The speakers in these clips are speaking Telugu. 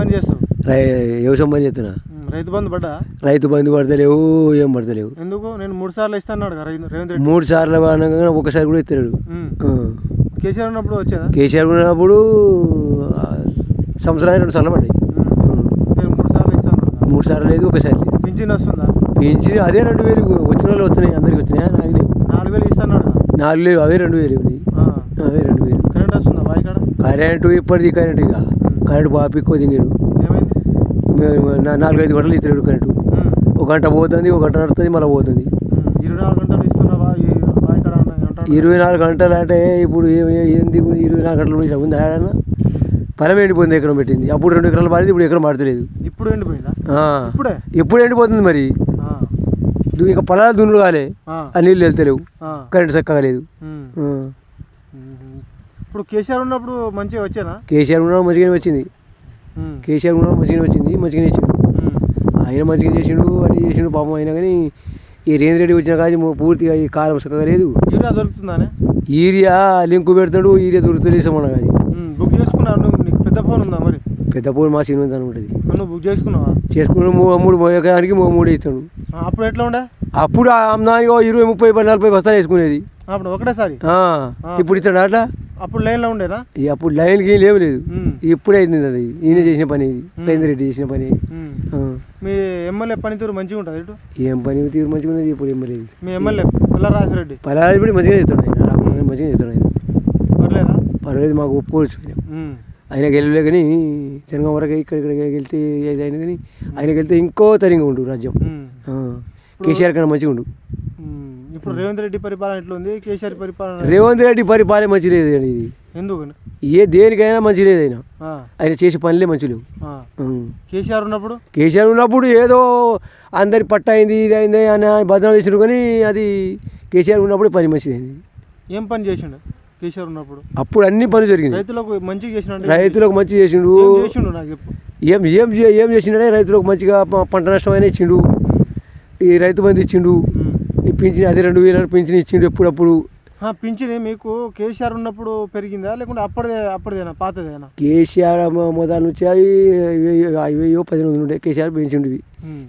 పని చేస్తావు? వ్యవసాయం పని చేస్తున్నా. రైతు బంధు పడ్డా? రైతు బంధు పడతలేవు, ఏం పడతలేవు. ఎందుకు? నేను 3 సార్లు ఇస్తాను రేవంత్ రెడ్డి. 3 సార్లు అనగా ఒకసారి కూడా ఇస్తలేడు. కేసీఆర్ ఉన్నప్పుడు వచ్చేదా? కేసీఆర్ ఉన్నప్పుడు సంవత్సరానికి 2 సార్లు పడ్డాయి. 3 సార్లు ఇస్తాను. 3 సార్లు లేదు, ఒకసారి లేదు. పింఛన్ వస్తుందా? పింఛన్ అదే 2000 వచ్చిన వాళ్ళు వస్తున్నాయి, అందరికి వచ్చినాయా? నాకు లేవు. 4000 ఇస్తాను. 4 లేవు, అవే 2000 ఉన్నాయి. అవే 2000. కరెంట్ వస్తుందా బాయ్ కాడ? కరెంటు ఇప్పటిది కరెంటు ఇక కరెంటు బాగా పిక్కువ దిగాడు. 4-5 గంటలు ఇస్తున్నాడు కరెంటు. 1 గంట పోతుంది, 1 గంట నడుస్తుంది, మళ్ళీ పోతుంది. 24 గంటలు ఇస్తున్నావా బాయ్ కాడ? 24 గంటలు అంటే ఇప్పుడు ఏంది 24 గంటలు ఇట్లా ఉంది. ఆడన్నా పొలం ఎండిపోయింది, ఎకరం పెట్టింది. అప్పుడు 2 ఎకరాలు మారింది, ఇప్పుడు ఎకరం మాడతలేదు. ఇప్పుడు ఎండిపోయిందా? ఎప్పుడు ఎండిపోతుంది మరి. ఇక పొలాలు దున్నులు కాలే, ఆ నీళ్ళు వెళ్తలేవు, కరెంటు చక్కగా లేదు. ఇప్పుడు కేసీఆర్ ఉన్నప్పుడు మంచిగా వచ్చానా? కేసీఆర్ ఉన్నప్పుడు మంచిగానే వచ్చింది. కేసీఆర్ ఉన్నప్పుడు మంచిగానే వచ్చింది, మంచిగానే ఇచ్చిండు. ఆయన మంచిగా చేసిండు, అన్నీ చేసిండు పాపం. అయినా కానీ ఈ రేవంత్ రెడ్డి వచ్చిన కానీ పూర్తిగా ఈ కాలం చక్కగా లేదు. యూరియా దొరుకుతుందానే? యూరియా లింకు పెడతాడు, యూరియా దొరుకుతుంది ఇస్తామన్నా. కానీ బుక్ చేసుకున్నావు నువ్వు? నీకు పెద్ద ఫోన్ ఉందా మరి? పెద్ద ఫోన్ మా సీన్ ఉంది అనుకుంటుంది. నువ్వు బుక్ చేసుకున్నావా? చేసుకున్నాడు. 3 ఎకరానికి 3 ఇస్తాడు. అప్పుడు ఎట్లా ఉండే? అప్పుడు అమ్మానికి 20, 30, 40 బస్తాలు వేసుకునేది అప్పుడు ఒకటేసారి. ఇప్పుడు ఇస్తాడు అట్లా. అప్పుడు లైన్లో ఉండేనా? అప్పుడు లైన్కి లేవు లేదు. ఇప్పుడే అయింది అది. ఈయన చేసిన పని, ఇది రేవంత్ రెడ్డి చేసిన పని. మీ ఎమ్మెల్యే పనితీరు మంచిగా ఉంటుంది ఇటు? ఏం పని తీరు మంచిగా ఉన్నది ఇప్పుడు ఎమ్మెల్యే. మీ ఎమ్మెల్యే పుల్లరాజరెడ్డి మంచిగా చేస్తాడు. ఆయన మంచిగా చేస్తాడు. ఆయన పర్లేదా? పర్వాలేదు, మాకు ఒప్పుకోవచ్చు. ఆయనకి వెళ్ళలే కానీ జనగాం వరకు ఇక్కడికి వెళ్తే అయినా కానీ ఆయనకి వెళ్తే ఇంకో తరంగా ఉండు రాజ్యం. కేసీఆర్ కన్నా మంచిగా ఉండు. ఇప్పుడు రేవంత్ రెడ్డి పరిపాలన ఎట్లా ఉంది? కేసీఆర్ పరిపాలన? రేవంత్ రెడ్డి పరిపాలన మంచి లేదు అండి. ఇది ఎందుకు? దేనికైనా మంచి లేదు. ఆయన చేసే పనులే మంచి లేవు. కేసీఆర్ ఉన్నప్పుడు ఏదో అందరి పట్ట అయింది, ఇది అయింది అని బదనాలు చేసిండు. కానీ అది కేసీఆర్ ఉన్నప్పుడు పని మంచిదైంది. ఏం పని చేసిండు కేసీఆర్ ఉన్నప్పుడు? అప్పుడు అన్ని పనులు జరిగింది. రైతులకు మంచిగా చేసిండు. రైతులకు మంచిగా చేసిండు. ఏం చేసిండే? రైతులకు మంచిగా పంట నష్టం అయినా ఇచ్చిండు. ఈ రైతు బంధు ఇచ్చిండు. ఈ పింఛన్ అదే 2000 పింఛన్ ఇచ్చిండు ఎప్పుడప్పుడు. పింఛన్ మీకు కేసీఆర్ ఉన్నప్పుడు పెరిగిందా లేకుంటే అప్పటిదేనా పాతదేనా? కేసీఆర్ మొదల నుంచి అవి 10,000 ఉండే. కేసీఆర్ పెంచిండు.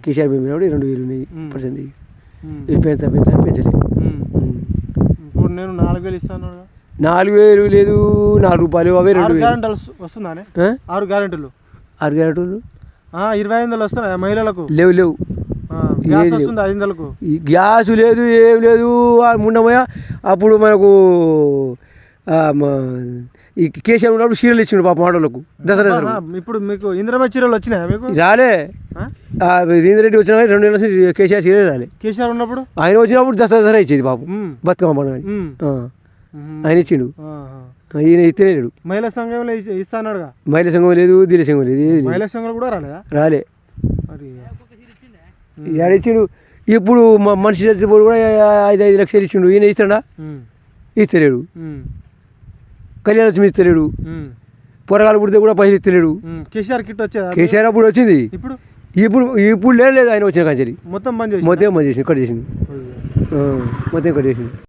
కేసీఆర్ పెంచినప్పుడు 2000 ఉన్నాయి. పర్సెంట్ వీళ్ళు పెంచలే. ఇప్పుడు నేను 4000 ఇస్తాను. 4000 లేదు, 4 రూపాయలు. అవే 2000 గ్యారెంటీలు వస్తుందానే? 6 గ్యారెంటీలు 2500 వస్తున్నాయి మహిళలకు? లేవు. గ్యాస్ లేదు, ఏం లేదు. ముండమయ్య అప్పుడు మనకు ఈ కేసీఆర్ ఉన్నప్పుడు చీరలు ఇచ్చిండు పాప ఆడోళ్ళకు దసరా. ఇప్పుడు మీకు ఇంద్రమ్మ చీరలు వచ్చినాయా? మీకు రాలే. రేవంత్ రెడ్డి వచ్చిన 2 నెలల కేసీఆర్ చీరలు రాలే. కేసీఆర్ ఉన్నప్పుడు ఆయన వచ్చినప్పుడు దసరా ఇచ్చేది పాపం, బతుకమ్మ పండుగ ఆయన ఇచ్చిండు. ఈయన ఇస్తలేడు. మహిళా సంఘంలో ఇస్తాడు. మహిళా సంఘం లేదు, దిల సంఘం లేదు. మహిళా సంఘం కూడా రాలే. ఇచ్చిండు. ఇప్పుడు మనిషి చచ్చిపోయి కూడా 5 లక్షలు ఇచ్చిండు. ఈయన ఇస్తాడా? ఇస్తలేడు. కళ్యాణ లక్ష్మి ఇస్తలేడు. పొరగాలు పుడితే కూడా పైసలు ఇస్తలేడు. కేసీఆర్ కిట్ వచ్చేది. కేసీఆర్ అప్పుడు వచ్చింది. ఇప్పుడు లేదు. ఆయన వచ్చిన కంచెలి మొత్తం బంద్ చేసి కట్ చేసిండు. మొత్తం కట్ చేసిండు.